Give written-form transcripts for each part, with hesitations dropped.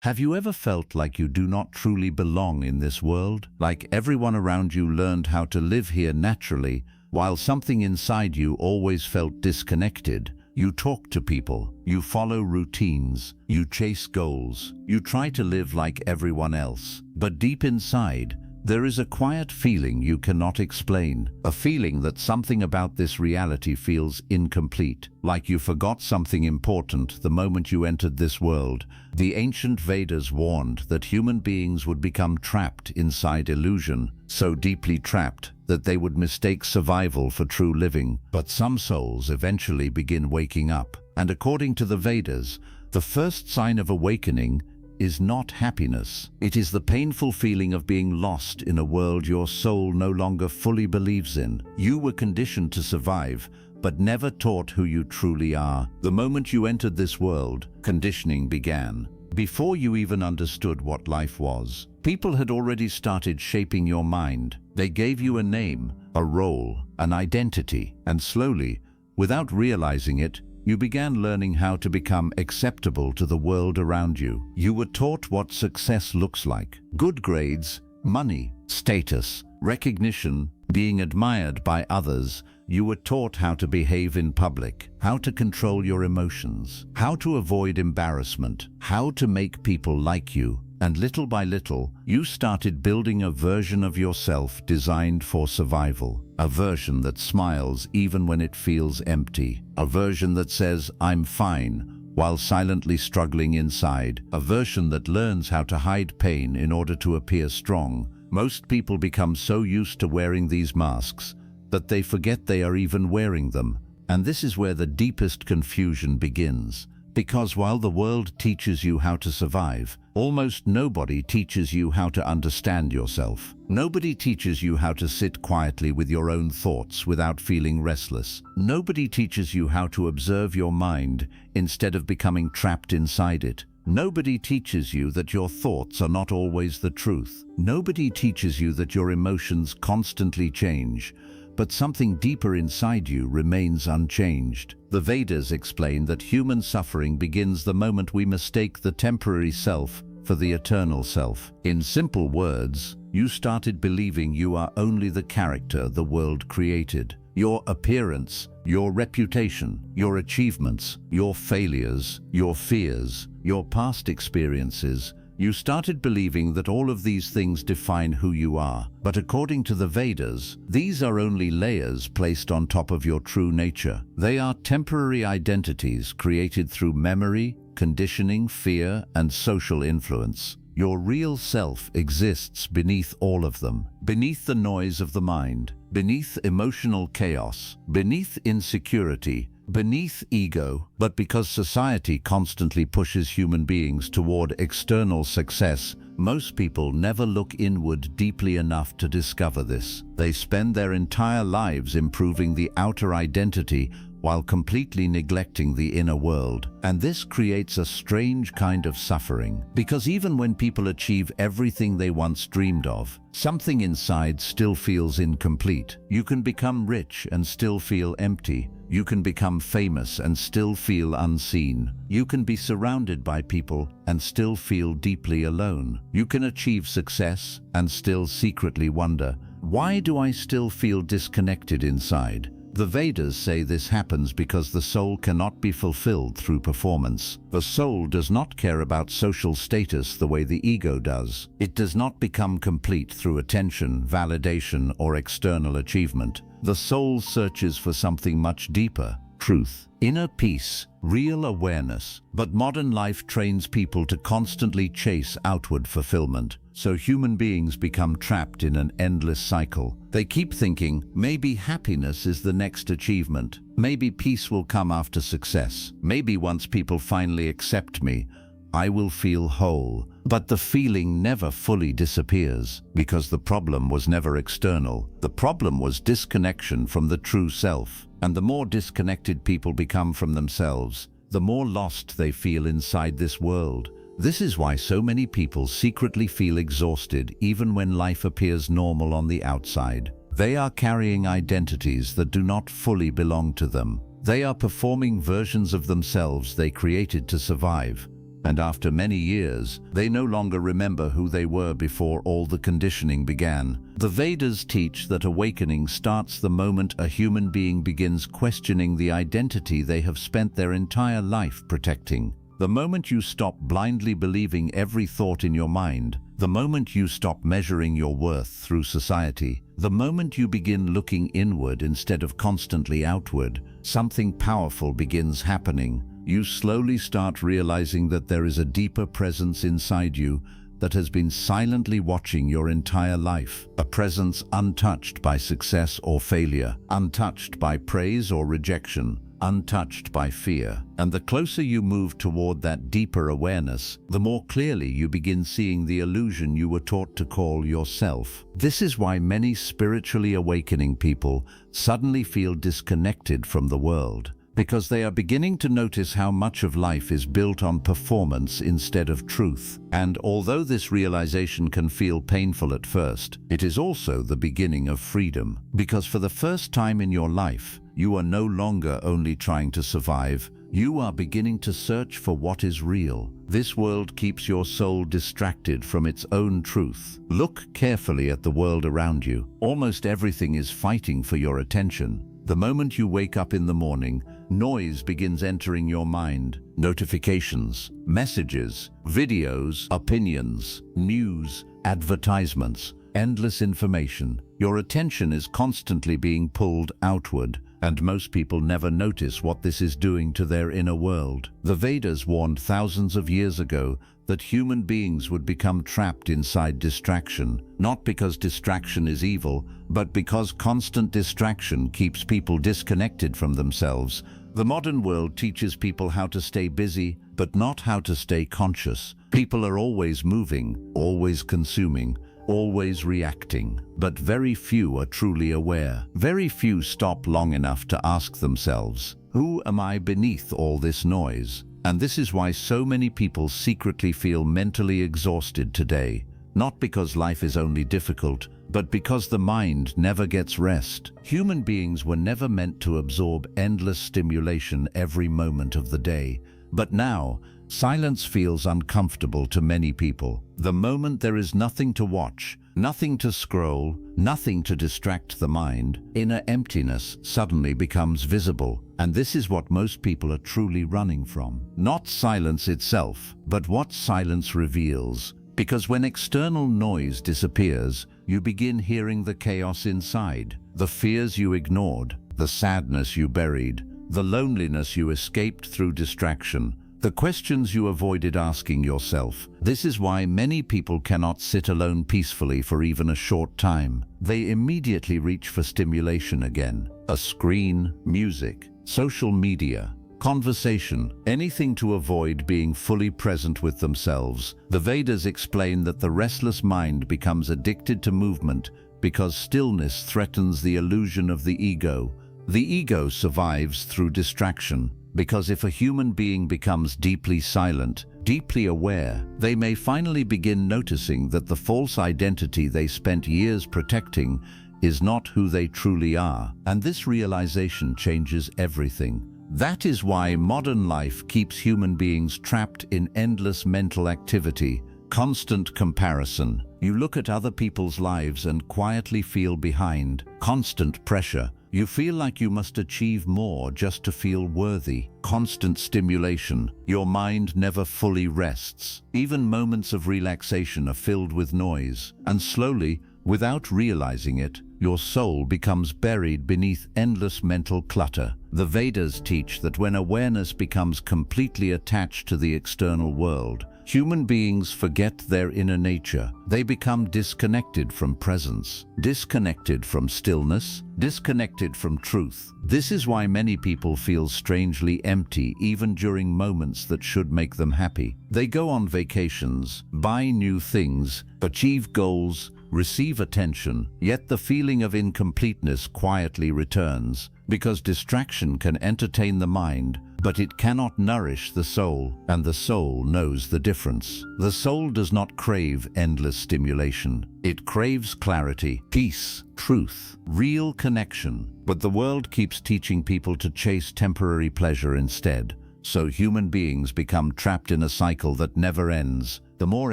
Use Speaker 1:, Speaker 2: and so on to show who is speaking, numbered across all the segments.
Speaker 1: Have you ever felt like you do not truly belong in this world? Like everyone around you learned how to live here naturally, while something inside you always felt disconnected? You talk to people, you follow routines, you chase goals, you try to live like everyone else. But deep inside, there is a quiet feeling you cannot explain, a feeling that something about this reality feels incomplete, like you forgot something important the moment you entered this world. The ancient Vedas warned that human beings would become trapped inside illusion, so deeply trapped that they would mistake survival for true living. But some souls eventually begin waking up, and according to the Vedas, the first sign of awakening is not happiness. It is the painful feeling of being lost in a world your soul no longer fully believes in. You were conditioned to survive, but never taught who you truly are. The moment you entered this world, conditioning began. Before you even understood what life was, people had already started shaping your mind. They gave you a name, a role, an identity, and slowly, without realizing it, you began learning how to become acceptable to the world around you. You were taught what success looks like: good grades, money, status, recognition, being admired by others. You were taught how to behave in public, how to control your emotions, how to avoid embarrassment, how to make people like you. And little by little, you started building a version of yourself designed for survival. A version that smiles even when it feels empty. A version that says, "I'm fine," while silently struggling inside. A version that learns how to hide pain in order to appear strong. Most people become so used to wearing these masks that they forget they are even wearing them. And this is where the deepest confusion begins. Because while the world teaches you how to survive, almost nobody teaches you how to understand yourself. Nobody teaches you how to sit quietly with your own thoughts without feeling restless. Nobody teaches you how to observe your mind instead of becoming trapped inside it. Nobody teaches you that your thoughts are not always the truth. Nobody teaches you that your emotions constantly change, but something deeper inside you remains unchanged. The Vedas explain that human suffering begins the moment we mistake the temporary self for the eternal self. In simple words, you started believing you are only the character the world created. Your appearance, your reputation, your achievements, your failures, your fears, your past experiences. You started believing that all of these things define who you are. But according to the Vedas, these are only layers placed on top of your true nature. They are temporary identities created through memory, conditioning, fear, and social influence. Your real self exists beneath all of them, beneath the noise of the mind, beneath emotional chaos, beneath insecurity, beneath ego. But because society constantly pushes human beings toward external success, most people never look inward deeply enough to discover this. They spend their entire lives improving the outer identity while completely neglecting the inner world. And this creates a strange kind of suffering, because even when people achieve everything they once dreamed of, something inside still feels incomplete. You can become rich and still feel empty. You can become famous and still feel unseen. You can be surrounded by people and still feel deeply alone. You can achieve success and still secretly wonder, why do I still feel disconnected inside? The Vedas say this happens because the soul cannot be fulfilled through performance. The soul does not care about social status the way the ego does. It does not become complete through attention, validation, or external achievement. The soul searches for something much deeper: truth, inner peace, real awareness. But modern life trains people to constantly chase outward fulfillment. So human beings become trapped in an endless cycle. They keep thinking, maybe happiness is the next achievement. Maybe peace will come after success. Maybe once people finally accept me, I will feel whole. But the feeling never fully disappears, because the problem was never external. The problem was disconnection from the true self. And the more disconnected people become from themselves, the more lost they feel inside this world. This is why so many people secretly feel exhausted even when life appears normal on the outside. They are carrying identities that do not fully belong to them. They are performing versions of themselves they created to survive, And after many years, they no longer remember who they were before all the conditioning began. The Vedas teach that awakening starts the moment a human being begins questioning the identity they have spent their entire life protecting. The moment you stop blindly believing every thought in your mind, the moment you stop measuring your worth through society, the moment you begin looking inward instead of constantly outward, something powerful begins happening. You slowly start realizing that there is a deeper presence inside you that has been silently watching your entire life, a presence untouched by success or failure, untouched by praise or rejection, untouched by fear. And the closer you move toward that deeper awareness, the more clearly you begin seeing the illusion you were taught to call yourself. This is why many spiritually awakening people suddenly feel disconnected from the world, because they are beginning to notice how much of life is built on performance instead of truth. And although this realization can feel painful at first, it is also the beginning of freedom. Because for the first time in your life, you are no longer only trying to survive, you are beginning to search for what is real. This world keeps your soul distracted from its own truth. Look carefully at the world around you. Almost everything is fighting for your attention. The moment you wake up in the morning, noise begins entering your mind. Notifications, messages, videos, opinions, news, advertisements, endless information. Your attention is constantly being pulled outward, and most people never notice what this is doing to their inner world. The Vedas warned thousands of years ago that human beings would become trapped inside distraction, not because distraction is evil, but because constant distraction keeps people disconnected from themselves. The modern world teaches people how to stay busy, but not how to stay conscious. People are always moving, always consuming, always reacting, but very few are truly aware. Very few stop long enough to ask themselves, who am I beneath all this noise? And this is why so many people secretly feel mentally exhausted today. Not because life is only difficult, but because the mind never gets rest. Human beings were never meant to absorb endless stimulation every moment of the day. But now, silence feels uncomfortable to many people. The moment there is nothing to watch, nothing to scroll, nothing to distract the mind, inner emptiness suddenly becomes visible. And this is what most people are truly running from. Not silence itself, but what silence reveals. Because when external noise disappears, you begin hearing the chaos inside, the fears you ignored, the sadness you buried, the loneliness you escaped through distraction, the questions you avoided asking yourself. This is why many people cannot sit alone peacefully for even a short time. They immediately reach for stimulation again. A screen, music, social media, conversation, anything to avoid being fully present with themselves. The Vedas explain that the restless mind becomes addicted to movement because stillness threatens the illusion of the ego. The ego survives through distraction, because if a human being becomes deeply silent, deeply aware, they may finally begin noticing that the false identity they spent years protecting is not who they truly are. And this realization changes everything. That is why modern life keeps human beings trapped in endless mental activity, constant comparison. You look at other people's lives and quietly feel behind. Constant pressure. You feel like you must achieve more just to feel worthy. Constant stimulation. Your mind never fully rests. Even moments of relaxation are filled with noise. And slowly, without realizing it, your soul becomes buried beneath endless mental clutter. The Vedas teach that when awareness becomes completely attached to the external world, human beings forget their inner nature. They become disconnected from presence, disconnected from stillness, disconnected from truth. This is why many people feel strangely empty even during moments that should make them happy. They go on vacations, buy new things, achieve goals, receive attention, yet the feeling of incompleteness quietly returns, because distraction can entertain the mind, but it cannot nourish the soul, and the soul knows the difference. The soul does not crave endless stimulation. It craves clarity, peace, truth, real connection. But the world keeps teaching people to chase temporary pleasure instead. So human beings become trapped in a cycle that never ends. The more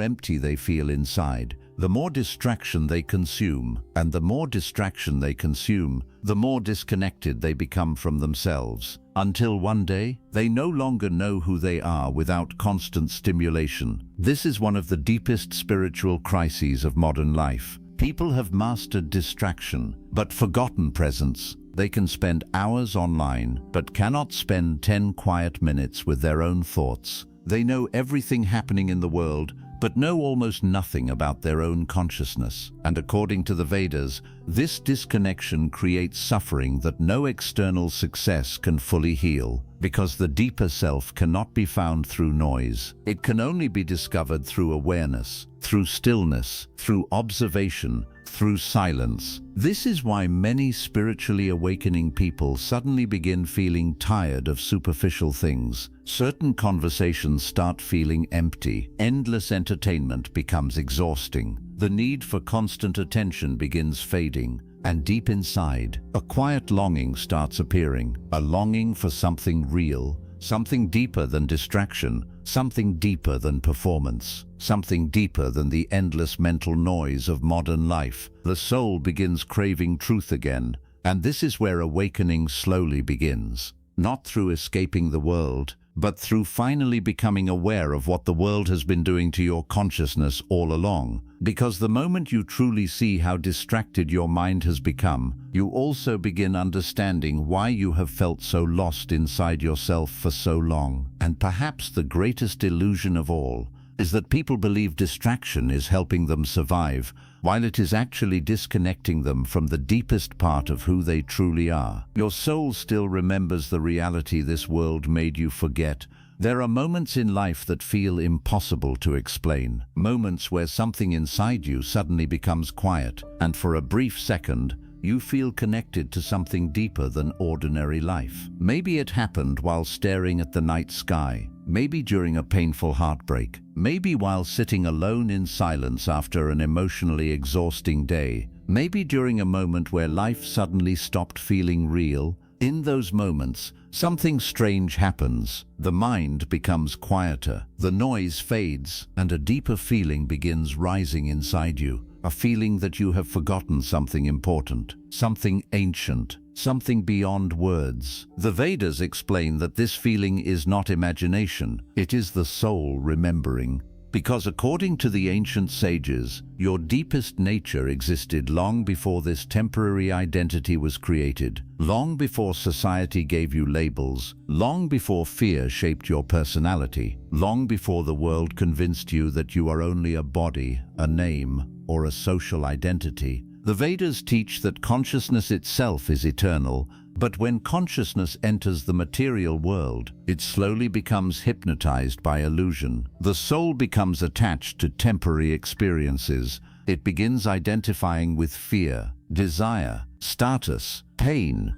Speaker 1: empty they feel inside, the more distraction they consume, and the more distraction they consume, the more disconnected they become from themselves, until one day, they no longer know who they are without constant stimulation. This is one of the deepest spiritual crises of modern life. People have mastered distraction, but forgotten presence. They can spend hours online, but cannot spend 10 quiet minutes with their own thoughts. They know everything happening in the world, but know almost nothing about their own consciousness. And according to the Vedas, this disconnection creates suffering that no external success can fully heal, because the deeper self cannot be found through noise. It can only be discovered through awareness, through stillness, through observation, through silence. This is why many spiritually awakening people suddenly begin feeling tired of superficial things. Certain conversations start feeling empty. Endless entertainment becomes exhausting. The need for constant attention begins fading. And deep inside, a quiet longing starts appearing. A longing for something real, something deeper than distraction, something deeper than performance, something deeper than the endless mental noise of modern life. The soul begins craving truth again, and this is where awakening slowly begins. Not through escaping the world, but through finally becoming aware of what the world has been doing to your consciousness all along. Because the moment you truly see how distracted your mind has become, you also begin understanding why you have felt so lost inside yourself for so long. And perhaps the greatest illusion of all is that people believe distraction is helping them survive, while it is actually disconnecting them from the deepest part of who they truly are. Your soul still remembers the reality this world made you forget. There are moments in life that feel impossible to explain. Moments where something inside you suddenly becomes quiet, and for a brief second, you feel connected to something deeper than ordinary life. Maybe it happened while staring at the night sky, maybe during a painful heartbreak, maybe while sitting alone in silence after an emotionally exhausting day, maybe during a moment where life suddenly stopped feeling real. In those moments, something strange happens. The mind becomes quieter, the noise fades, and a deeper feeling begins rising inside you. A feeling that you have forgotten something important, something ancient, something beyond words. The Vedas explain that this feeling is not imagination, it is the soul remembering. Because according to the ancient sages, your deepest nature existed long before this temporary identity was created, long before society gave you labels, long before fear shaped your personality, long before the world convinced you that you are only a body, a name, or a social identity. The Vedas teach that consciousness itself is eternal, but when consciousness enters the material world, it slowly becomes hypnotized by illusion. The soul becomes attached to temporary experiences. It begins identifying with fear, desire, status, pain,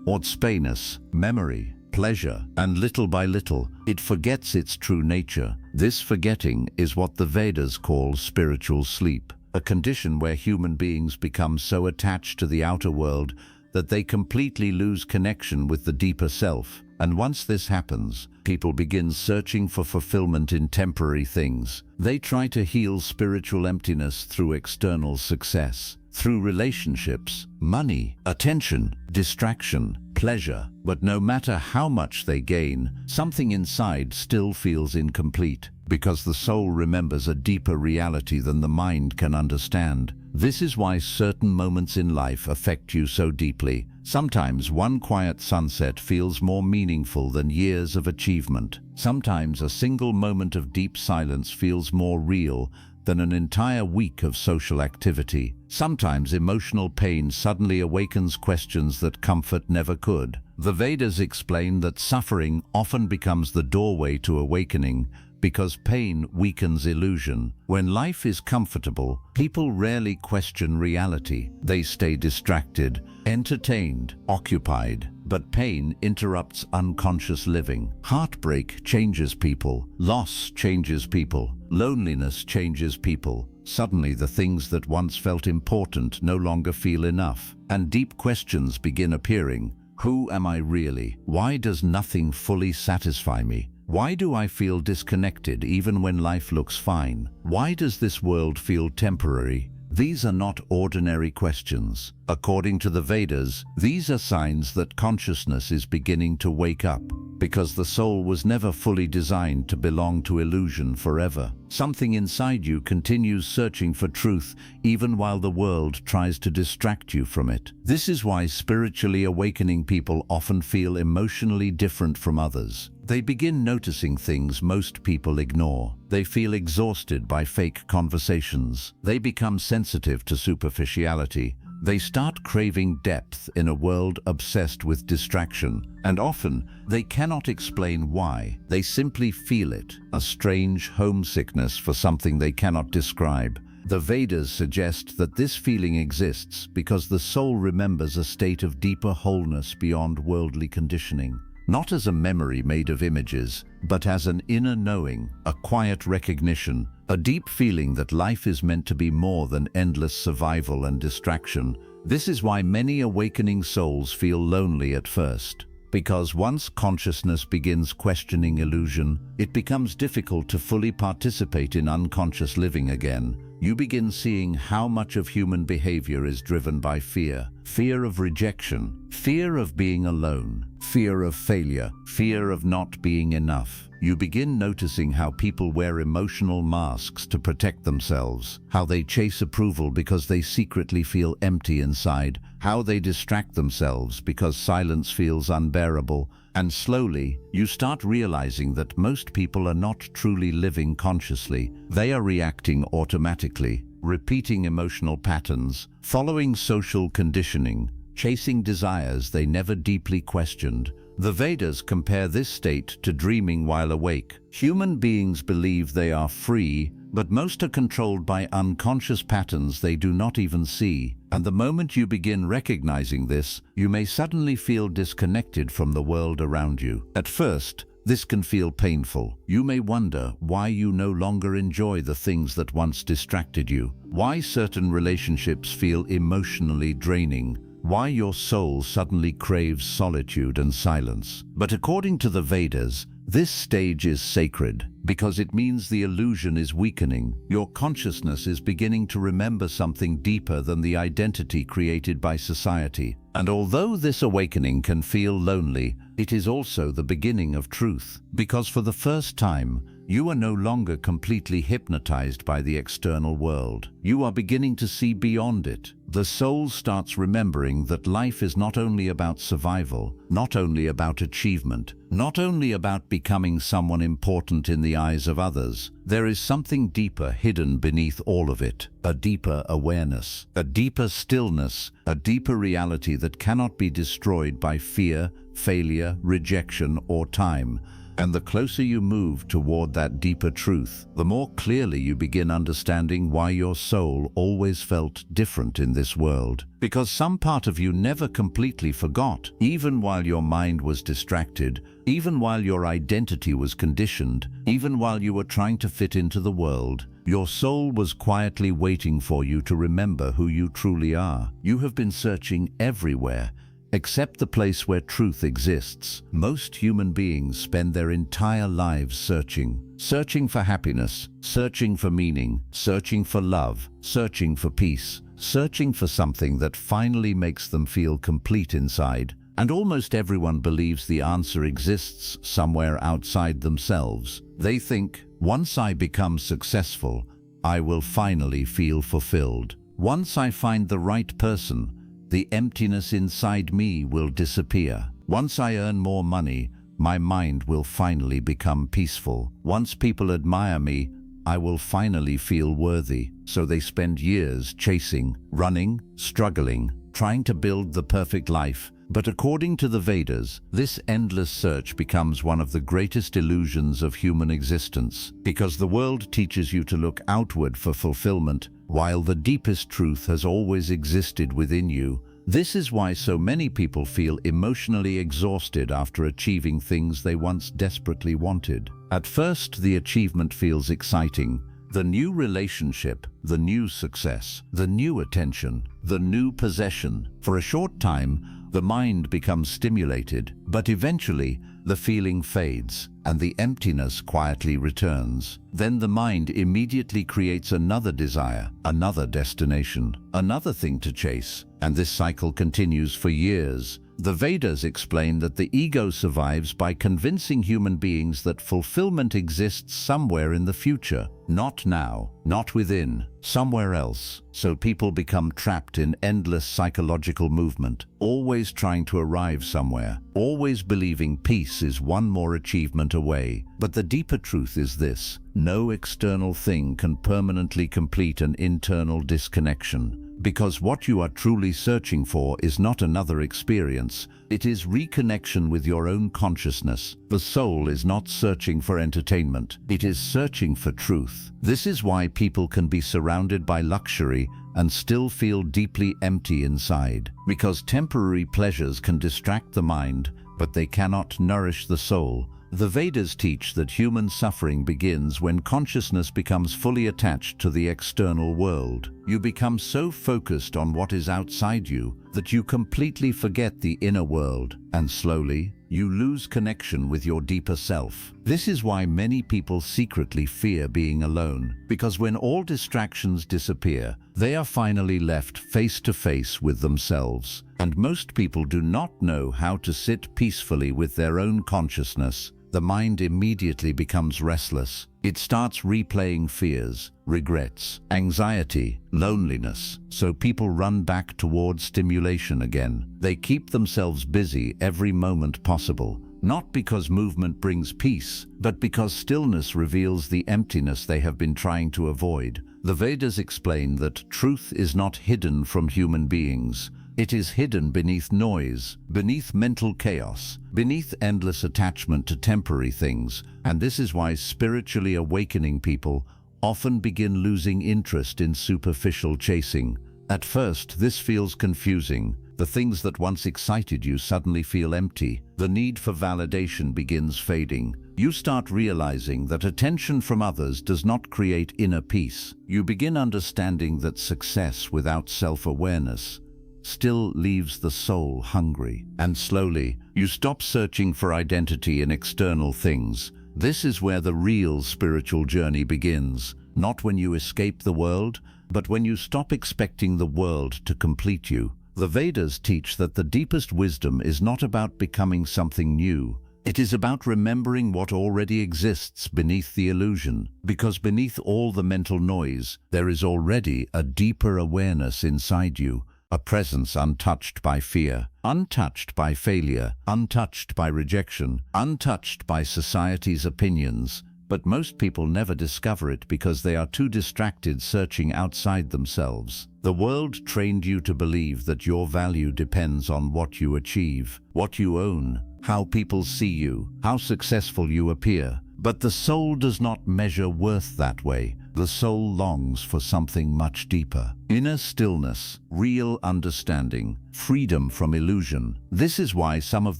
Speaker 1: ordspainus, memory, pleasure, and little by little, it forgets its true nature. This forgetting is what the Vedas call spiritual sleep, a condition where human beings become so attached to the outer world that they completely lose connection with the deeper self. And once this happens, people begin searching for fulfillment in temporary things. They try to heal spiritual emptiness through external success, through relationships, money, attention, distraction, pleasure. But no matter how much they gain, something inside still feels incomplete, because the soul remembers a deeper reality than the mind can understand. This is why certain moments in life affect you so deeply. Sometimes one quiet sunset feels more meaningful than years of achievement. Sometimes a single moment of deep silence feels more real than an entire week of social activity. Sometimes emotional pain suddenly awakens questions that comfort never could. The Vedas explain that suffering often becomes the doorway to awakening, because pain weakens illusion. When life is comfortable, people rarely question reality. They stay distracted, entertained, occupied. But pain interrupts unconscious living. Heartbreak changes people. Loss changes people. Loneliness changes people. Suddenly the things that once felt important no longer feel enough, and deep questions begin appearing. Who am I really? Why does nothing fully satisfy me? Why do I feel disconnected even when life looks fine? Why does this world feel temporary? These are not ordinary questions. According to the Vedas, these are signs that consciousness is beginning to wake up, because the soul was never fully designed to belong to illusion forever. Something inside you continues searching for truth even while the world tries to distract you from it. This is why spiritually awakening people often feel emotionally different from others. They begin noticing things most people ignore. They feel exhausted by fake conversations. They become sensitive to superficiality. They start craving depth in a world obsessed with distraction, and often they cannot explain why. They simply feel it, a strange homesickness for something they cannot describe. The Vedas suggest that this feeling exists because the soul remembers a state of deeper wholeness beyond worldly conditioning. Not as a memory made of images, but as an inner knowing, a quiet recognition, a deep feeling that life is meant to be more than endless survival and distraction. This is why many awakening souls feel lonely at first. Because once consciousness begins questioning illusion, it becomes difficult to fully participate in unconscious living again. You begin seeing how much of human behavior is driven by fear. Fear of rejection, fear of being alone, fear of failure, fear of not being enough. You begin noticing how people wear emotional masks to protect themselves, how they chase approval because they secretly feel empty inside, how they distract themselves because silence feels unbearable, and slowly, you start realizing that most people are not truly living consciously. They are reacting automatically, repeating emotional patterns, following social conditioning, chasing desires they never deeply questioned. The Vedas compare this state to dreaming while awake. Human beings believe they are free, but most are controlled by unconscious patterns they do not even see. And the moment you begin recognizing this, you may suddenly feel disconnected from the world around you. At first, this can feel painful. You may wonder why you no longer enjoy the things that once distracted you, why certain relationships feel emotionally draining, why your soul suddenly craves solitude and silence. But according to the Vedas, this stage is sacred because it means the illusion is weakening. Your consciousness is beginning to remember something deeper than the identity created by society. And although this awakening can feel lonely, it is also the beginning of truth, because for the first time, you are no longer completely hypnotized by the external world. You are beginning to see beyond it. The soul starts remembering that life is not only about survival, not only about achievement, not only about becoming someone important in the eyes of others. There is something deeper hidden beneath all of it, a deeper awareness, a deeper stillness, a deeper reality that cannot be destroyed by fear, failure, rejection, or time. And the closer you move toward that deeper truth, the more clearly you begin understanding why your soul always felt different in this world. Because some part of you never completely forgot, even while your mind was distracted, even while your identity was conditioned, even while you were trying to fit into the world. Your soul was quietly waiting for you to remember who you truly are. You have been searching everywhere, except the place where truth exists. Most human beings spend their entire lives searching for happiness, searching for meaning, searching for love, searching for peace, searching for something that finally makes them feel complete inside. And almost everyone believes the answer exists somewhere outside themselves. They think, once I become successful, I will finally feel fulfilled. Once I find the right person, the emptiness inside me will disappear. Once I earn more money, my mind will finally become peaceful. Once people admire me, I will finally feel worthy. So they spend years chasing, running, struggling, trying to build the perfect life. But according to the Vedas, this endless search becomes one of the greatest illusions of human existence, because the world teaches you to look outward for fulfillment, while the deepest truth has always existed within you. This is why so many people feel emotionally exhausted after achieving things they once desperately wanted. At first, the achievement feels exciting. The new relationship, the new success, the new attention, the new possession. For a short time, The mind becomes stimulated, but eventually the feeling fades and the emptiness quietly returns. Then the mind immediately creates another desire, another destination, another thing to chase, and this cycle continues for years. The Vedas explain that the ego survives by convincing human beings that fulfillment exists somewhere in the future, not now, not within, somewhere else. So people become trapped in endless psychological movement, always trying to arrive somewhere, always believing peace is one more achievement away. But the deeper truth is this: no external thing can permanently complete an internal disconnection. Because what you are truly searching for is not another experience, it is reconnection with your own consciousness. The soul is not searching for entertainment, it is searching for truth. This is why people can be surrounded by luxury and still feel deeply empty inside. Because temporary pleasures can distract the mind, but they cannot nourish the soul. The Vedas teach that human suffering begins when consciousness becomes fully attached to the external world. You become so focused on what is outside you that you completely forget the inner world, and slowly, you lose connection with your deeper self. This is why many people secretly fear being alone, because when all distractions disappear, they are finally left face to face with themselves. And most people do not know how to sit peacefully with their own consciousness. The mind immediately becomes restless. It starts replaying fears, regrets, anxiety, loneliness. So people run back towards stimulation again. They keep themselves busy every moment possible, not because movement brings peace, but because stillness reveals the emptiness they have been trying to avoid. The Vedas explain that truth is not hidden from human beings. It is hidden beneath noise, beneath mental chaos, beneath endless attachment to temporary things. And this is why spiritually awakening people often begin losing interest in superficial chasing. At first, this feels confusing. The things that once excited you suddenly feel empty. The need for validation begins fading. You start realizing that attention from others does not create inner peace. You begin understanding that success without self-awareness still leaves the soul hungry. And slowly, you stop searching for identity in external things. This is where the real spiritual journey begins, not when you escape the world, but when you stop expecting the world to complete you. The Vedas teach that the deepest wisdom is not about becoming something new. It is about remembering what already exists beneath the illusion, because beneath all the mental noise, there is already a deeper awareness inside you. A presence untouched by fear, untouched by failure, untouched by rejection, untouched by society's opinions. But most people never discover it because they are too distracted searching outside themselves. The world trained you to believe that your value depends on what you achieve, what you own, how people see you, how successful you appear. But the soul does not measure worth that way. The soul longs for something much deeper. Inner stillness, real understanding, freedom from illusion. This is why some of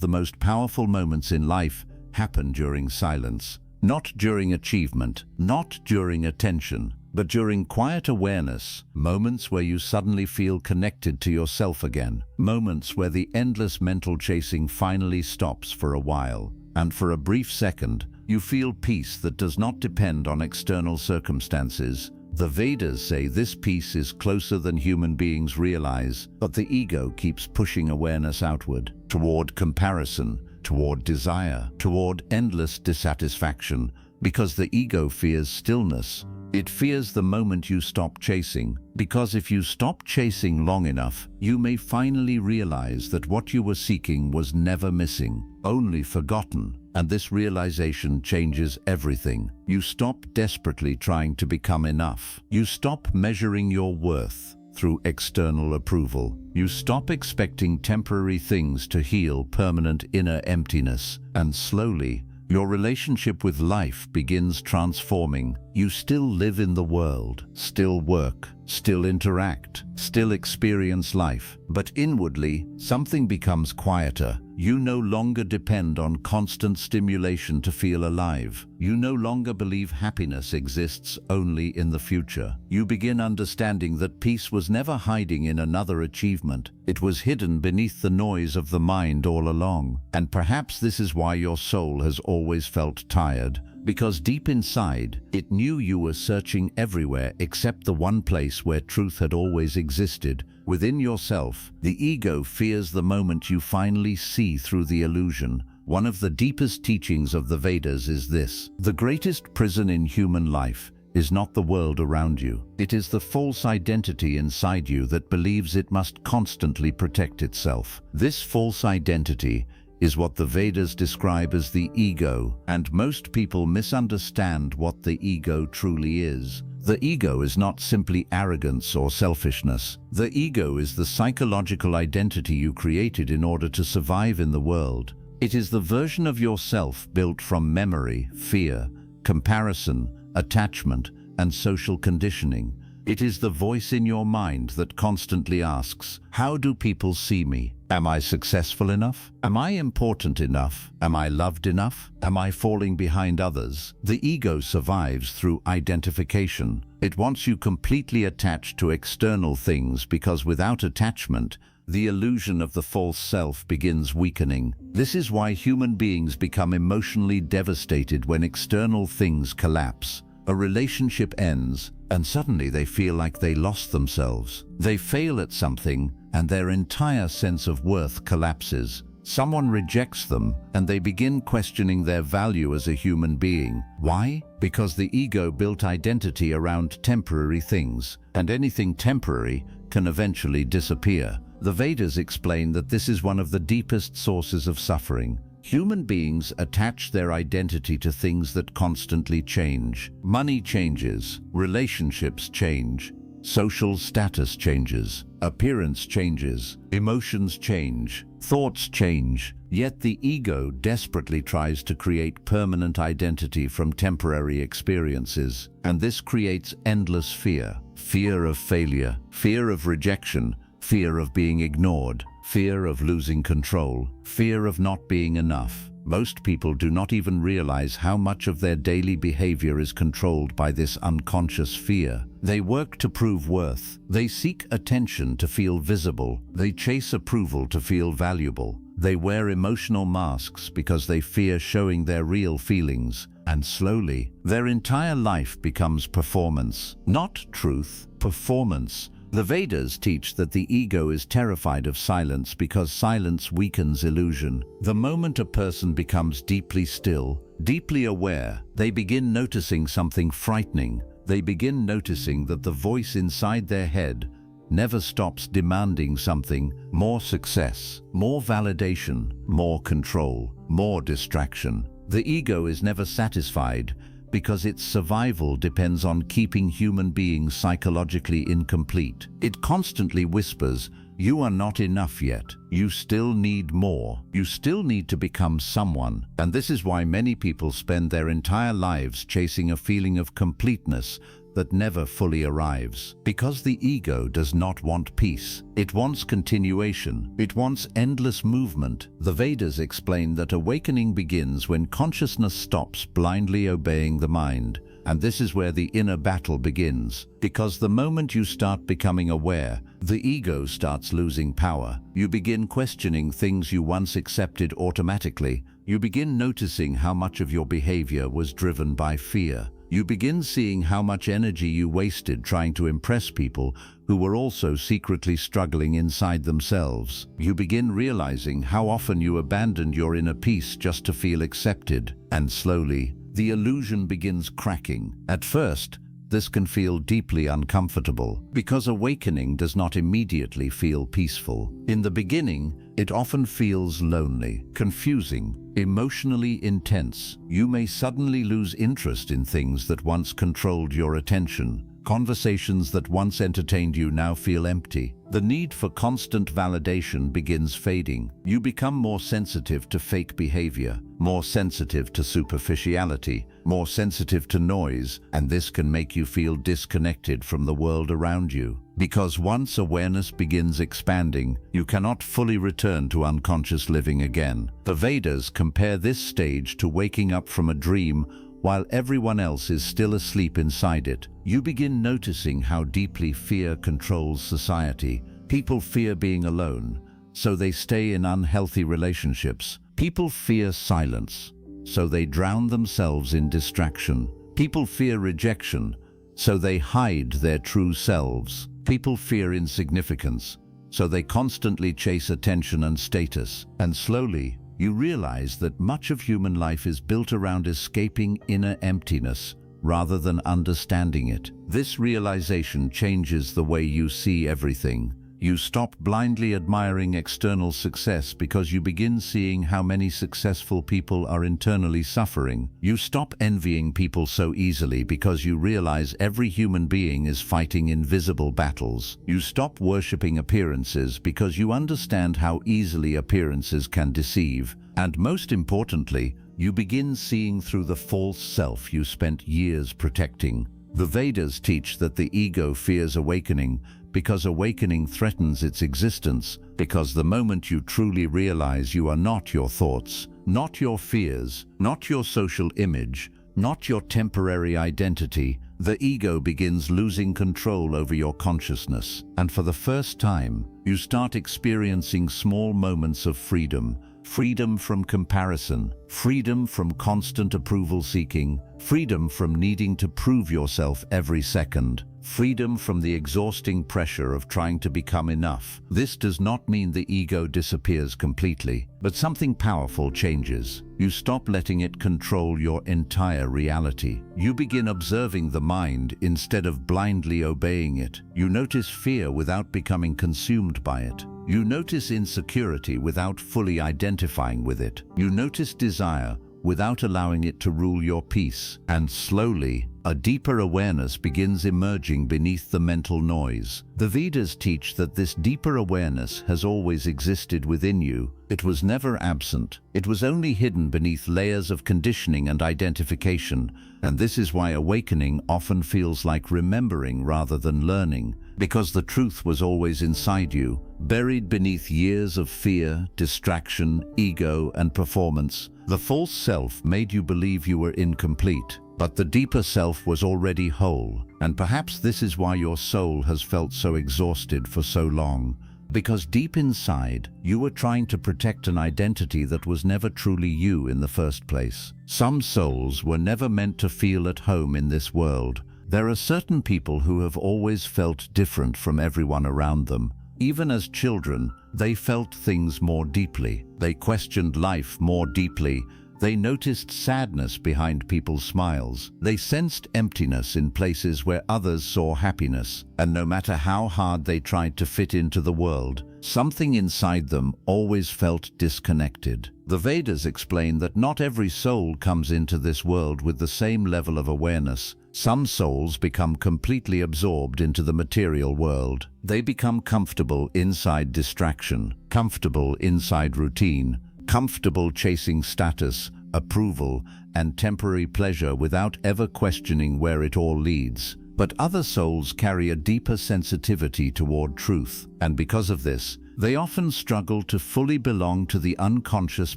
Speaker 1: the most powerful moments in life happen during silence. Not during achievement, not during attention, but during quiet awareness. Moments where you suddenly feel connected to yourself again. Moments where the endless mental chasing finally stops for a while. And for a brief second, you feel peace that does not depend on external circumstances. The Vedas say this peace is closer than human beings realize, but the ego keeps pushing awareness outward, toward comparison, toward desire, toward endless dissatisfaction, because the ego fears stillness. It fears the moment you stop chasing, because if you stop chasing long enough, you may finally realize that what you were seeking was never missing, only forgotten. And this realization changes everything. You stop desperately trying to become enough. You stop measuring your worth through external approval. You stop expecting temporary things to heal permanent inner emptiness. And slowly, your relationship with life begins transforming. You still live in the world, still work, still interact, still experience life. But inwardly, something becomes quieter. You no longer depend on constant stimulation to feel alive. You no longer believe happiness exists only in the future. You begin understanding that peace was never hiding in another achievement. It was hidden beneath the noise of the mind all along. And perhaps this is why your soul has always felt tired. Because deep inside, it knew you were searching everywhere except the one place where truth had always existed. Within yourself, the ego fears the moment you finally see through the illusion. One of the deepest teachings of the Vedas is this: the greatest prison in human life is not the world around you. It is the false identity inside you that believes it must constantly protect itself. This false identity is what the Vedas describe as the ego, and most people misunderstand what the ego truly is. The ego is not simply arrogance or selfishness. The ego is the psychological identity you created in order to survive in the world. It is the version of yourself built from memory, fear, comparison, attachment, and social conditioning. It is the voice in your mind that constantly asks, how do people see me? Am I successful enough? Am I important enough? Am I loved enough? Am I falling behind others? The ego survives through identification. It wants you completely attached to external things because without attachment, the illusion of the false self begins weakening. This is why human beings become emotionally devastated when external things collapse. A relationship ends, and suddenly they feel like they lost themselves. They fail at something, and their entire sense of worth collapses. Someone rejects them, and they begin questioning their value as a human being. Why? Because the ego built identity around temporary things, and anything temporary can eventually disappear. The Vedas explain that this is one of the deepest sources of suffering. Human beings attach their identity to things that constantly change. Money changes, relationships change, social status changes, appearance changes, emotions change, thoughts change. Yet the ego desperately tries to create permanent identity from temporary experiences. And this creates endless fear. Fear of failure, fear of rejection, fear of being ignored, fear of losing control, fear of not being enough. Most people do not even realize how much of their daily behavior is controlled by this unconscious fear. They work to prove worth. They seek attention to feel visible. They chase approval to feel valuable. They wear emotional masks because they fear showing their real feelings. And slowly, their entire life becomes performance. Not truth, performance. The Vedas teach that the ego is terrified of silence because silence weakens illusion. The moment a person becomes deeply still, deeply aware, they begin noticing something frightening. They begin noticing that the voice inside their head never stops demanding something: more success, more validation, more control, more distraction. The ego is never satisfied because its survival depends on keeping human beings psychologically incomplete. It constantly whispers, you are not enough yet. You still need more. You still need to become someone. And this is why many people spend their entire lives chasing a feeling of completeness that never fully arrives. Because the ego does not want peace. It wants continuation. It wants endless movement. The Vedas explain that awakening begins when consciousness stops blindly obeying the mind. And this is where the inner battle begins. Because the moment you start becoming aware, the ego starts losing power. You begin questioning things you once accepted automatically. You begin noticing how much of your behavior was driven by fear. You begin seeing how much energy you wasted trying to impress people who were also secretly struggling inside themselves. You begin realizing how often you abandoned your inner peace just to feel accepted. And slowly, the illusion begins cracking. At first, this can feel deeply uncomfortable because awakening does not immediately feel peaceful. In the beginning, it often feels lonely, confusing, emotionally intense. You may suddenly lose interest in things that once controlled your attention. Conversations that once entertained you now feel empty. The need for constant validation begins fading. You become more sensitive to fake behavior, more sensitive to superficiality, more sensitive to noise, and this can make you feel disconnected from the world around you. Because once awareness begins expanding, you cannot fully return to unconscious living again. The Vedas compare this stage to waking up from a dream while everyone else is still asleep inside it. You begin noticing how deeply fear controls society. People fear being alone, so they stay in unhealthy relationships. People fear silence, so they drown themselves in distraction. People fear rejection, so they hide their true selves. People fear insignificance, so they constantly chase attention and status. And slowly, you realize that much of human life is built around escaping inner emptiness rather than understanding it. This realization changes the way you see everything. You stop blindly admiring external success because you begin seeing how many successful people are internally suffering. You stop envying people so easily because you realize every human being is fighting invisible battles. You stop worshipping appearances because you understand how easily appearances can deceive. And most importantly, you begin seeing through the false self you spent years protecting. The Vedas teach that the ego fears awakening because awakening threatens its existence, because the moment you truly realize you are not your thoughts, not your fears, not your social image, not your temporary identity, the ego begins losing control over your consciousness. And for the first time, you start experiencing small moments of freedom. Freedom from comparison, freedom from constant approval seeking, freedom from needing to prove yourself every second, freedom from the exhausting pressure of trying to become enough. This does not mean the ego disappears completely, but something powerful changes. You stop letting it control your entire reality. You begin observing the mind instead of blindly obeying it. You notice fear without becoming consumed by it. You notice insecurity without fully identifying with it. You notice desire without allowing it to rule your peace. And slowly, a deeper awareness begins emerging beneath the mental noise. The Vedas teach that this deeper awareness has always existed within you. It was never absent. It was only hidden beneath layers of conditioning and identification. And this is why awakening often feels like remembering rather than learning, because the truth was always inside you, buried beneath years of fear, distraction, ego, and performance. The false self made you believe you were incomplete, but the deeper self was already whole. And perhaps this is why your soul has felt so exhausted for so long, because deep inside, you were trying to protect an identity that was never truly you in the first place. Some souls were never meant to feel at home in this world. There are certain people who have always felt different from everyone around them. Even as children, they felt things more deeply. They questioned life more deeply. They noticed sadness behind people's smiles. They sensed emptiness in places where others saw happiness. And no matter how hard they tried to fit into the world, something inside them always felt disconnected. The Vedas explain that not every soul comes into this world with the same level of awareness. Some souls become completely absorbed into the material world. They become comfortable inside distraction, comfortable inside routine, comfortable chasing status, approval, and temporary pleasure without ever questioning where it all leads. But other souls carry a deeper sensitivity toward truth, and because of this, they often struggle to fully belong to the unconscious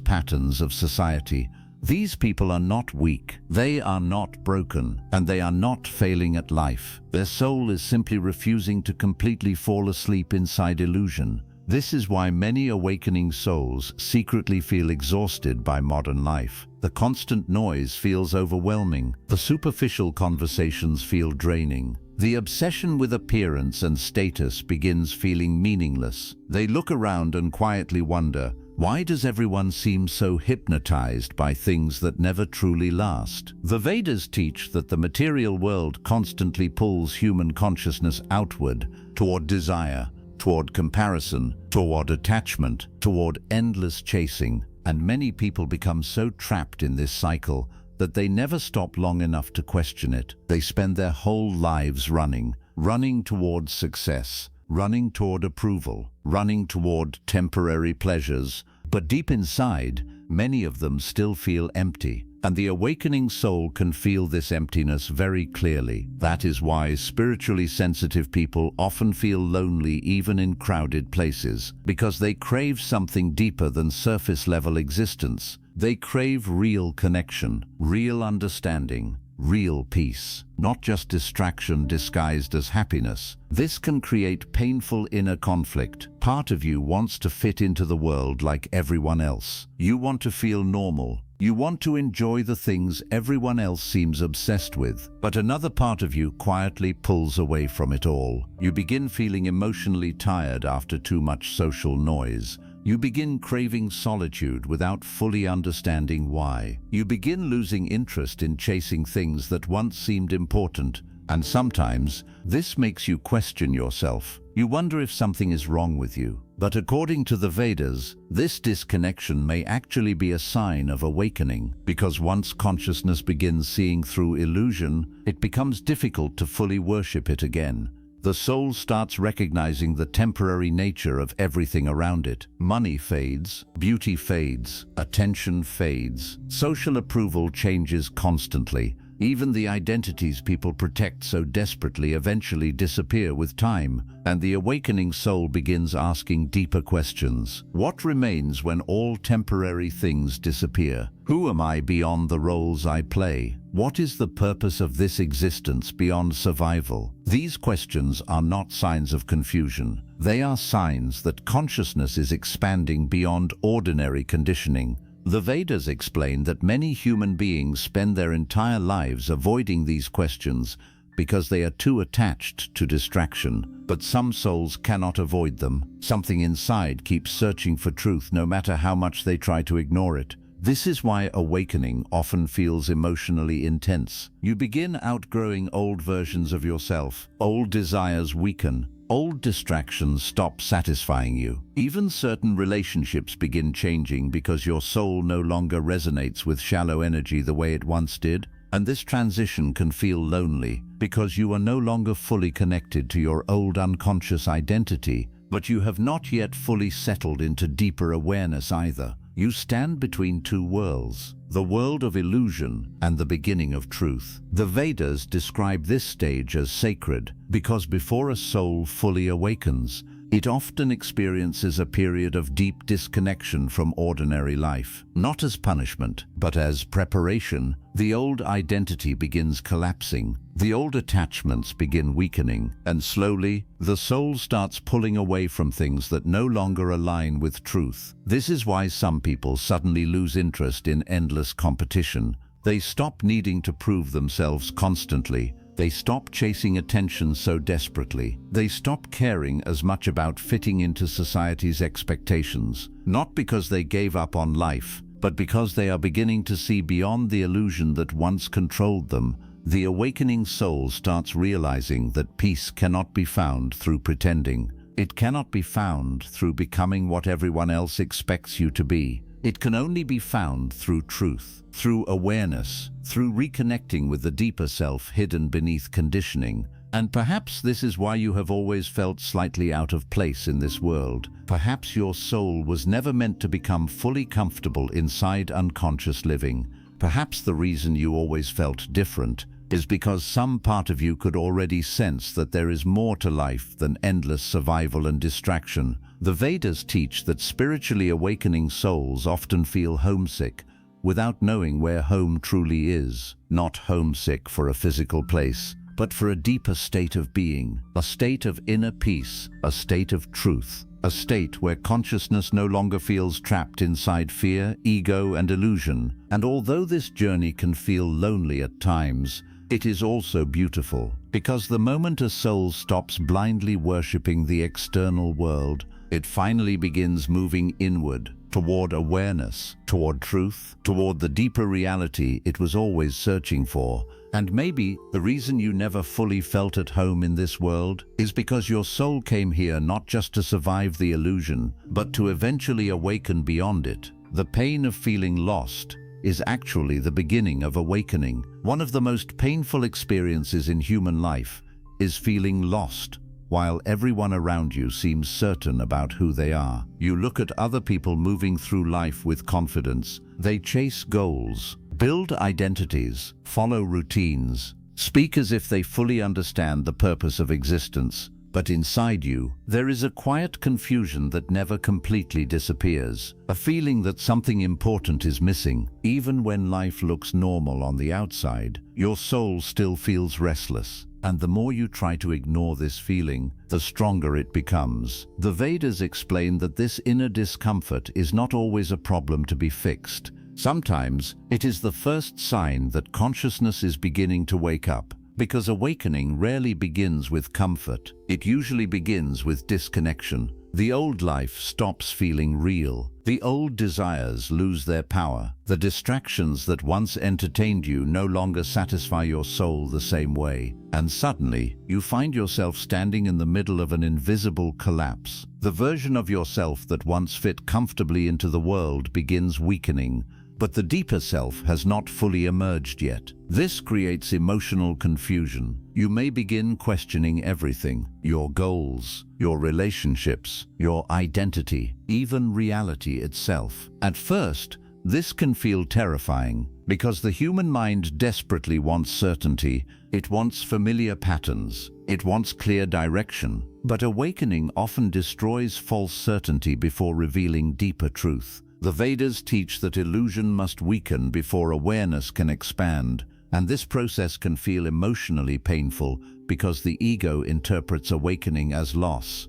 Speaker 1: patterns of society. These people are not weak, they are not broken, and they are not failing at life. Their soul is simply refusing to completely fall asleep inside illusion. This is why many awakening souls secretly feel exhausted by modern life. The constant noise feels overwhelming. The superficial conversations feel draining. The obsession with appearance and status begins feeling meaningless. They look around and quietly wonder, why does everyone seem so hypnotized by things that never truly last? The Vedas teach that the material world constantly pulls human consciousness outward, toward desire, toward comparison, toward attachment, toward endless chasing. And many people become so trapped in this cycle that they never stop long enough to question it. They spend their whole lives running towards success, running toward approval, running toward temporary pleasures. But deep inside, many of them still feel empty. And the awakening soul can feel this emptiness very clearly. That is why spiritually sensitive people often feel lonely even in crowded places, because they crave something deeper than surface-level existence. They crave real connection, real understanding, real peace, not just distraction disguised as happiness. This can create painful inner conflict. Part of you wants to fit into the world like everyone else. You want to feel normal. You want to enjoy the things everyone else seems obsessed with. But another part of you quietly pulls away from it all. You begin feeling emotionally tired after too much social noise. You begin craving solitude without fully understanding why. You begin losing interest in chasing things that once seemed important. And sometimes, this makes you question yourself. You wonder if something is wrong with you. But according to the Vedas, this disconnection may actually be a sign of awakening, because once consciousness begins seeing through illusion, it becomes difficult to fully worship it again. The soul starts recognizing the temporary nature of everything around it. Money fades, beauty fades, attention fades, social approval changes constantly. Even the identities people protect so desperately eventually disappear with time, and the awakening soul begins asking deeper questions. What remains when all temporary things disappear? Who am I beyond the roles I play? What is the purpose of this existence beyond survival? These questions are not signs of confusion. They are signs that consciousness is expanding beyond ordinary conditioning. The Vedas explain that many human beings spend their entire lives avoiding these questions because they are too attached to distraction. But some souls cannot avoid them. Something inside keeps searching for truth no matter how much they try to ignore it. This is why awakening often feels emotionally intense. You begin outgrowing old versions of yourself. Old desires weaken. Old distractions stop satisfying you. Even certain relationships begin changing because your soul no longer resonates with shallow energy the way it once did. And this transition can feel lonely because you are no longer fully connected to your old unconscious identity, but you have not yet fully settled into deeper awareness either. You stand between two worlds, the world of illusion and the beginning of truth. The Vedas describe this stage as sacred because before a soul fully awakens, it often experiences a period of deep disconnection from ordinary life. Not as punishment, but as preparation, the old identity begins collapsing. The old attachments begin weakening, and slowly, the soul starts pulling away from things that no longer align with truth. This is why some people suddenly lose interest in endless competition. They stop needing to prove themselves constantly. They stop chasing attention so desperately. They stop caring as much about fitting into society's expectations, not because they gave up on life, but because they are beginning to see beyond the illusion that once controlled them. The awakening soul starts realizing that peace cannot be found through pretending. It cannot be found through becoming what everyone else expects you to be. It can only be found through truth, through awareness, through reconnecting with the deeper self hidden beneath conditioning. And perhaps this is why you have always felt slightly out of place in this world. Perhaps your soul was never meant to become fully comfortable inside unconscious living. Perhaps the reason you always felt different is because some part of you could already sense that there is more to life than endless survival and distraction. The Vedas teach that spiritually awakening souls often feel homesick, without knowing where home truly is. Not homesick for a physical place, but for a deeper state of being, a state of inner peace, a state of truth, a state where consciousness no longer feels trapped inside fear, ego, and illusion. And although this journey can feel lonely at times, it is also beautiful, because the moment a soul stops blindly worshipping the external world, it finally begins moving inward, toward awareness, toward truth, toward the deeper reality it was always searching for. And maybe the reason you never fully felt at home in this world is because your soul came here not just to survive the illusion, but to eventually awaken beyond it. The pain of feeling lost, is actually the beginning of awakening. One of the most painful experiences in human life is feeling lost, while everyone around you seems certain about who they are. You look at other people moving through life with confidence. They chase goals, build identities, follow routines, speak as if they fully understand the purpose of existence. But inside you, there is a quiet confusion that never completely disappears, a feeling that something important is missing. Even when life looks normal on the outside, your soul still feels restless. And the more you try to ignore this feeling, the stronger it becomes. The Vedas explain that this inner discomfort is not always a problem to be fixed. Sometimes it is the first sign that consciousness is beginning to wake up. Because awakening rarely begins with comfort. It usually begins with disconnection. The old life stops feeling real. The old desires lose their power. The distractions that once entertained you no longer satisfy your soul the same way. And suddenly, you find yourself standing in the middle of an invisible collapse. The version of yourself that once fit comfortably into the world begins weakening, but the deeper self has not fully emerged yet. This creates emotional confusion. You may begin questioning everything: your goals, your relationships, your identity, even reality itself. At first, this can feel terrifying, because the human mind desperately wants certainty. It wants familiar patterns. It wants clear direction. But awakening often destroys false certainty before revealing deeper truth. The Vedas teach that illusion must weaken before awareness can expand, and this process can feel emotionally painful because the ego interprets awakening as loss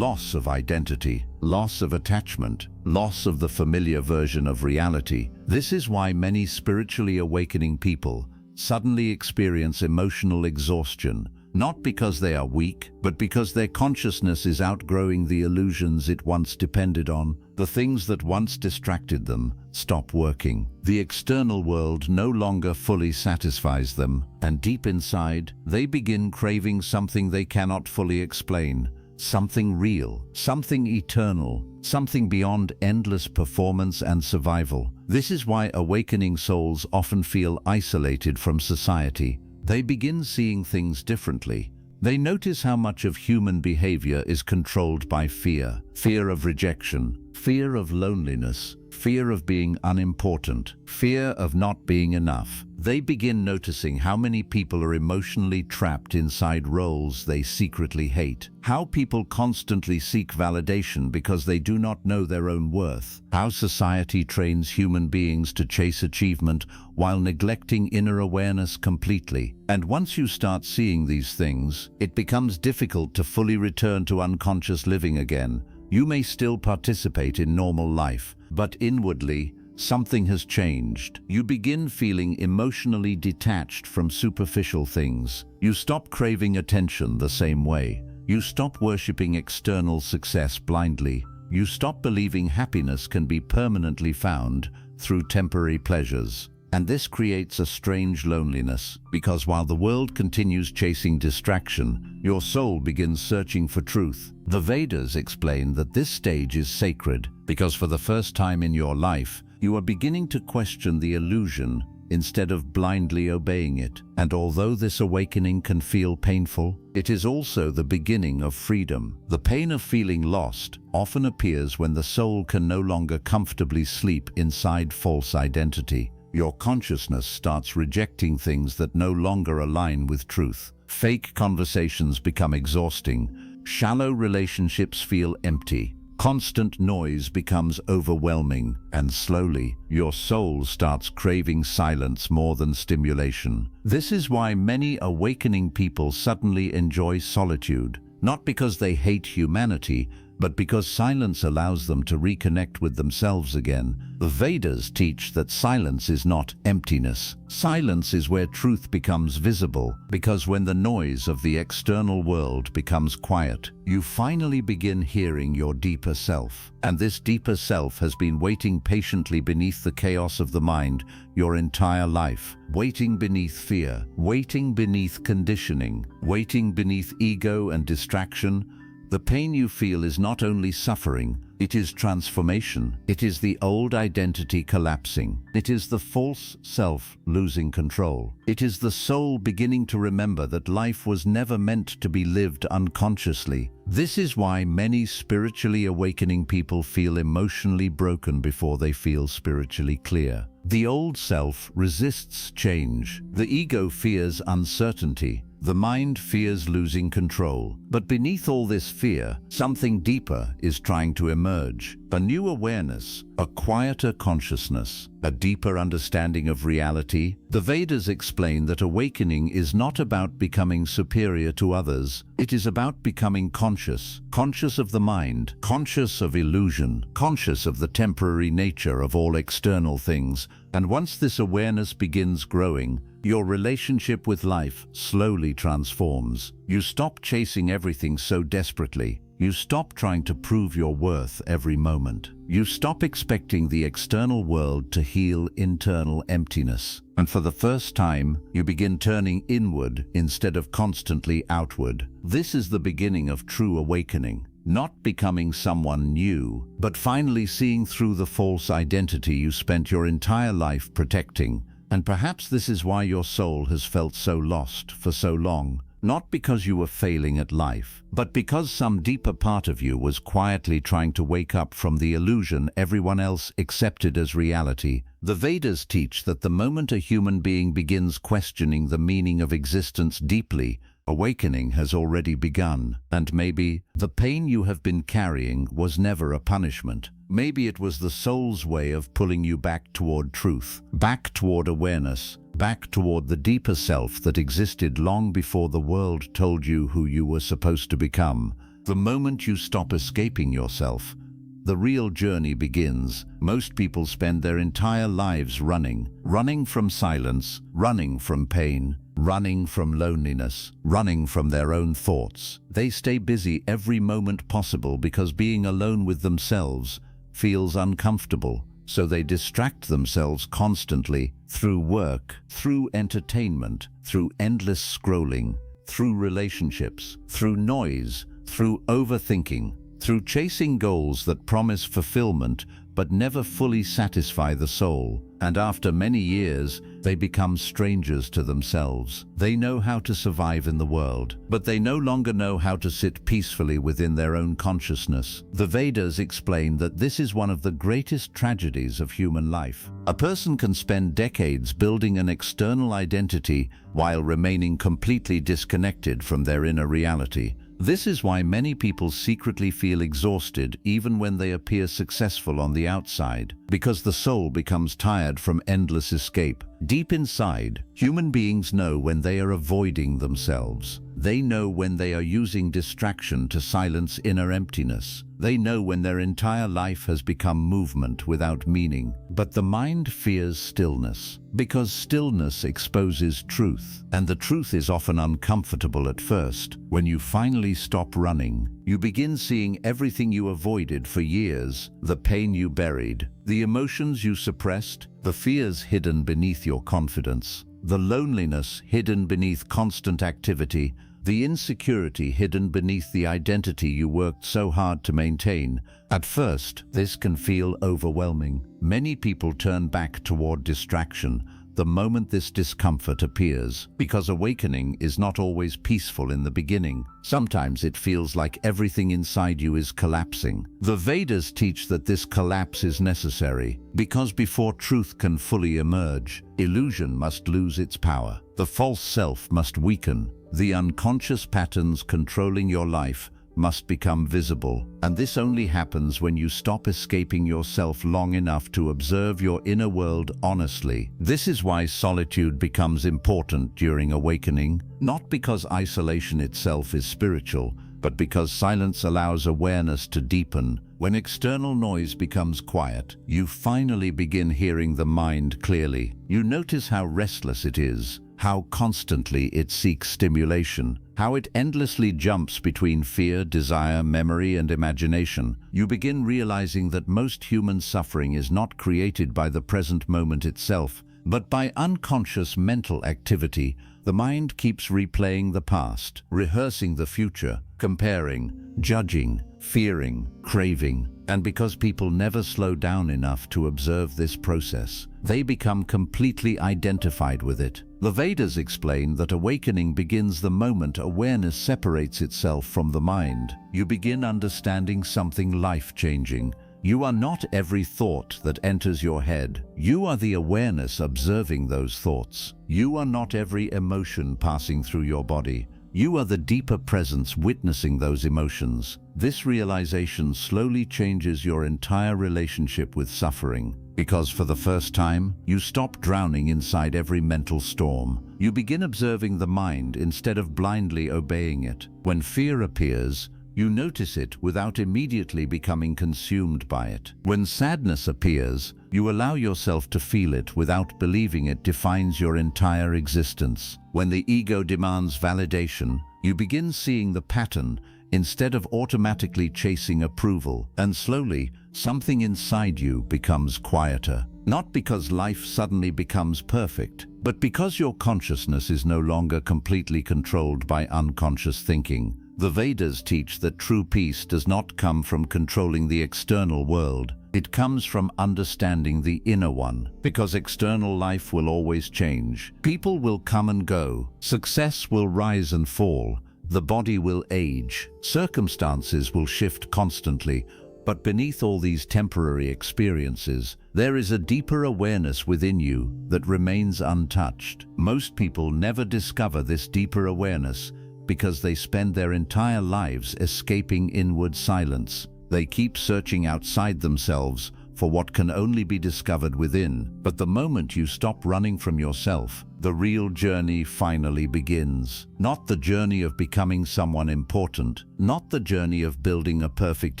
Speaker 1: of identity, loss of attachment, loss of the familiar version of reality. This is why many spiritually awakening people suddenly experience emotional exhaustion, not because they are weak, but because their consciousness is outgrowing the illusions it once depended on. The things that once distracted them stop working. The external world no longer fully satisfies them, and deep inside, they begin craving something they cannot fully explain. Something real, something eternal, something beyond endless performance and survival. This is why awakening souls often feel isolated from society. They begin seeing things differently. They notice how much of human behavior is controlled by fear. Fear of rejection, fear of loneliness, fear of being unimportant, fear of not being enough. They begin noticing how many people are emotionally trapped inside roles they secretly hate. How people constantly seek validation because they do not know their own worth. How society trains human beings to chase achievement while neglecting inner awareness completely. And once you start seeing these things, it becomes difficult to fully return to unconscious living again. You may still participate in normal life, but inwardly, something has changed. You begin feeling emotionally detached from superficial things. You stop craving attention the same way. You stop worshipping external success blindly. You stop believing happiness can be permanently found through temporary pleasures. And this creates a strange loneliness, because while the world continues chasing distraction, your soul begins searching for truth. The Vedas explain that this stage is sacred, because for the first time in your life, you are beginning to question the illusion instead of blindly obeying it. And although this awakening can feel painful, it is also the beginning of freedom. The pain of feeling lost often appears when the soul can no longer comfortably sleep inside false identity. Your consciousness starts rejecting things that no longer align with truth. Fake conversations become exhausting. Shallow relationships feel empty. Constant noise becomes overwhelming, and slowly, your soul starts craving silence more than stimulation. This is why many awakening people suddenly enjoy solitude, not because they hate humanity, but because silence allows them to reconnect with themselves again. The Vedas teach that silence is not emptiness. Silence is where truth becomes visible, because when the noise of the external world becomes quiet, you finally begin hearing your deeper self. And this deeper self has been waiting patiently beneath the chaos of the mind your entire life, waiting beneath fear, waiting beneath conditioning, waiting beneath ego and distraction. The pain you feel is not only suffering, It is transformation. It is the old identity collapsing. It is the false self losing control. It is the soul beginning to remember that life was never meant to be lived unconsciously. This is why many spiritually awakening people feel emotionally broken before they feel spiritually clear. The old self resists change. The ego fears uncertainty. The mind fears losing control. But beneath all this fear, something deeper is trying to emerge. A new awareness, a quieter consciousness, a deeper understanding of reality. The Vedas explain that awakening is not about becoming superior to others. It is about becoming conscious. Conscious of the mind, conscious of illusion, conscious of the temporary nature of all external things. And once this awareness begins growing, your relationship with life slowly transforms. You stop chasing everything so desperately. You stop trying to prove your worth every moment. You stop expecting the external world to heal internal emptiness. And for the first time, you begin turning inward instead of constantly outward. This is the beginning of true awakening. Not becoming someone new, but finally seeing through the false identity you spent your entire life protecting. And perhaps this is why your soul has felt so lost for so long. Not because you were failing at life, but because some deeper part of you was quietly trying to wake up from the illusion everyone else accepted as reality. The Vedas teach that the moment a human being begins questioning the meaning of existence deeply, awakening has already begun. And maybe the pain you have been carrying was never a punishment. Maybe it was the soul's way of pulling you back toward truth, back toward awareness, back toward the deeper self that existed long before the world told you who you were supposed to become. The moment you stop escaping yourself, the real journey begins. Most people spend their entire lives running from silence, running from pain, running from loneliness, running from their own thoughts. They stay busy every moment possible because being alone with themselves feels uncomfortable. So they distract themselves constantly through work, through entertainment, through endless scrolling, through relationships, through noise, through overthinking, through chasing goals that promise fulfillment but never fully satisfy the soul. And after many years, they become strangers to themselves. They know how to survive in the world, but they no longer know how to sit peacefully within their own consciousness. The Vedas explain that this is one of the greatest tragedies of human life. A person can spend decades building an external identity while remaining completely disconnected from their inner reality. This is why many people secretly feel exhausted even when they appear successful on the outside, because the soul becomes tired from endless escape. Deep inside, human beings know when they are avoiding themselves. They know when they are using distraction to silence inner emptiness. They know when their entire life has become movement without meaning. But the mind fears stillness, because stillness exposes truth. And the truth is often uncomfortable at first. When you finally stop running, you begin seeing everything you avoided for years, the pain you buried, the emotions you suppressed, the fears hidden beneath your confidence, the loneliness hidden beneath constant activity, the insecurity hidden beneath the identity you worked so hard to maintain. At first, this can feel overwhelming. Many people turn back toward distraction the moment this discomfort appears, because awakening is not always peaceful in the beginning. Sometimes it feels like everything inside you is collapsing. The Vedas teach that this collapse is necessary, because before truth can fully emerge, illusion must lose its power. The false self must weaken. The unconscious patterns controlling your life must become visible. And this only happens when you stop escaping yourself long enough to observe your inner world honestly. This is why solitude becomes important during awakening, not because isolation itself is spiritual, but because silence allows awareness to deepen. When external noise becomes quiet, you finally begin hearing the mind clearly. You notice how restless it is, how constantly it seeks stimulation, how it endlessly jumps between fear, desire, memory, and imagination. You begin realizing that most human suffering is not created by the present moment itself, but by unconscious mental activity. The mind keeps replaying the past, rehearsing the future, comparing, judging, fearing, craving. And because people never slow down enough to observe this process, they become completely identified with it. The Vedas explain that awakening begins the moment awareness separates itself from the mind. You begin understanding something life-changing. You are not every thought that enters your head. You are the awareness observing those thoughts. You are not every emotion passing through your body. You are the deeper presence witnessing those emotions. This realization slowly changes your entire relationship with suffering, because for the first time, you stop drowning inside every mental storm. You begin observing the mind instead of blindly obeying it. When fear appears, you notice it without immediately becoming consumed by it. When sadness appears, you allow yourself to feel it without believing it defines your entire existence. When the ego demands validation, you begin seeing the pattern instead of automatically chasing approval, and slowly, something inside you becomes quieter. Not because life suddenly becomes perfect, but because your consciousness is no longer completely controlled by unconscious thinking. The Vedas teach that true peace does not come from controlling the external world. It comes from understanding the inner one, because external life will always change. People will come and go. Success will rise and fall. The body will age. Circumstances will shift constantly. But beneath all these temporary experiences, there is a deeper awareness within you that remains untouched. Most people never discover this deeper awareness because they spend their entire lives escaping inward silence. They keep searching outside themselves for what can only be discovered within. But the moment you stop running from yourself, the real journey finally begins. Not the journey of becoming someone important, not the journey of building a perfect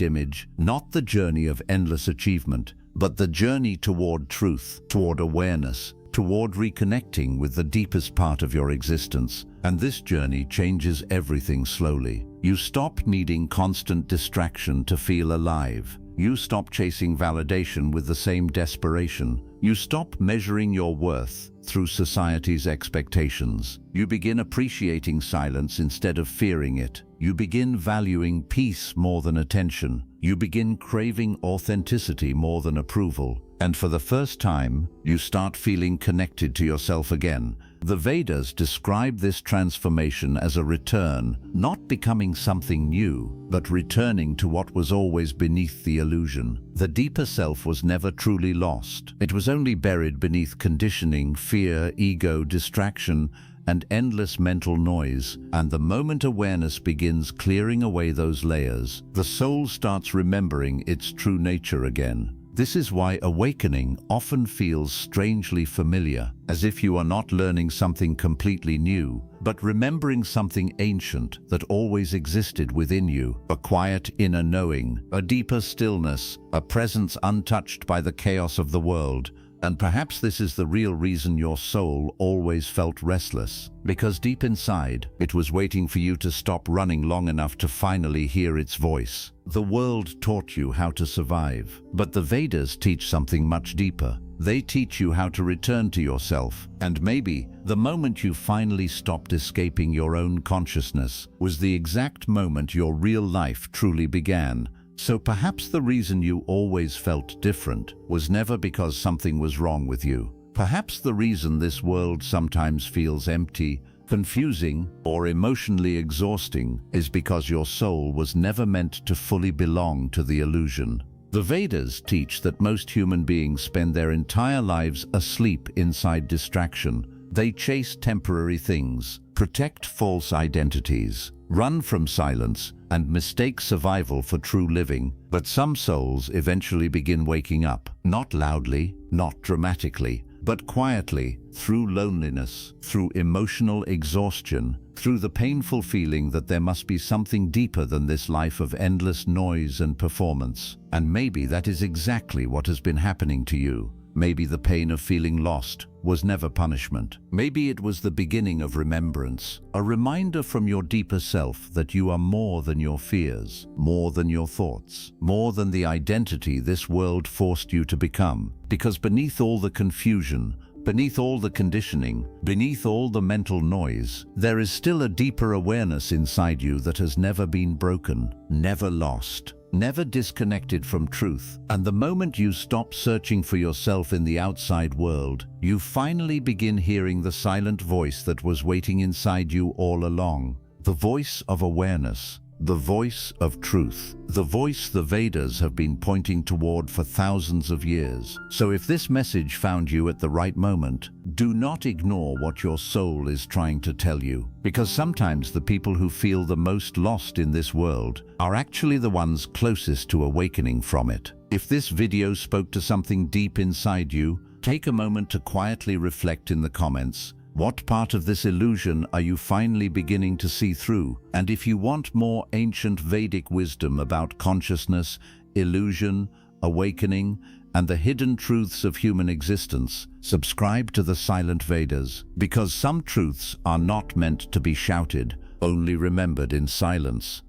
Speaker 1: image, not the journey of endless achievement, but the journey toward truth, toward awareness, toward reconnecting with the deepest part of your existence. And this journey changes everything slowly. You stop needing constant distraction to feel alive. You stop chasing validation with the same desperation. You stop measuring your worth through society's expectations. You begin appreciating silence instead of fearing it. You begin valuing peace more than attention. You begin craving authenticity more than approval. And for the first time, you start feeling connected to yourself again. The Vedas describe this transformation as a return, not becoming something new, but returning to what was always beneath the illusion. The deeper self was never truly lost. It was only buried beneath conditioning, fear, ego, distraction, and endless mental noise. And the moment awareness begins clearing away those layers, the soul starts remembering its true nature again. This is why awakening often feels strangely familiar, as if you are not learning something completely new, but remembering something ancient that always existed within you. A quiet inner knowing, a deeper stillness, a presence untouched by the chaos of the world. And perhaps this is the real reason your soul always felt restless, because deep inside, it was waiting for you to stop running long enough to finally hear its voice. The world taught you how to survive, but the Vedas teach something much deeper. They teach you how to return to yourself, and maybe the moment you finally stopped escaping your own consciousness was the exact moment your real life truly began. So perhaps the reason you always felt different was never because something was wrong with you. Perhaps the reason this world sometimes feels empty, confusing, or emotionally exhausting is because your soul was never meant to fully belong to the illusion. The Vedas teach that most human beings spend their entire lives asleep inside distraction. They chase temporary things, protect false identities, run from silence, and mistake survival for true living. But some souls eventually begin waking up, not loudly, not dramatically, but quietly, through loneliness, through emotional exhaustion, through the painful feeling that there must be something deeper than this life of endless noise and performance. And maybe that is exactly what has been happening to you. Maybe the pain of feeling lost was never punishment. Maybe it was the beginning of remembrance, a reminder from your deeper self that you are more than your fears, more than your thoughts, more than the identity this world forced you to become. Because beneath all the confusion, beneath all the conditioning, beneath all the mental noise, there is still a deeper awareness inside you that has never been broken, never lost. never disconnected from truth. And the moment you stop searching for yourself in the outside world, you finally begin hearing the silent voice that was waiting inside you all along. The voice of awareness. The voice of truth. The voice the Vedas have been pointing toward for thousands of years. So if this message found you at the right moment, do not ignore what your soul is trying to tell you. Because sometimes the people who feel the most lost in this world are actually the ones closest to awakening from it. If this video spoke to something deep inside you, take a moment to quietly reflect in the comments. What part of this illusion are you finally beginning to see through? And if you want more ancient Vedic wisdom about consciousness, illusion, awakening, and the hidden truths of human existence, subscribe to the Silent Vedas, because some truths are not meant to be shouted, only remembered in silence.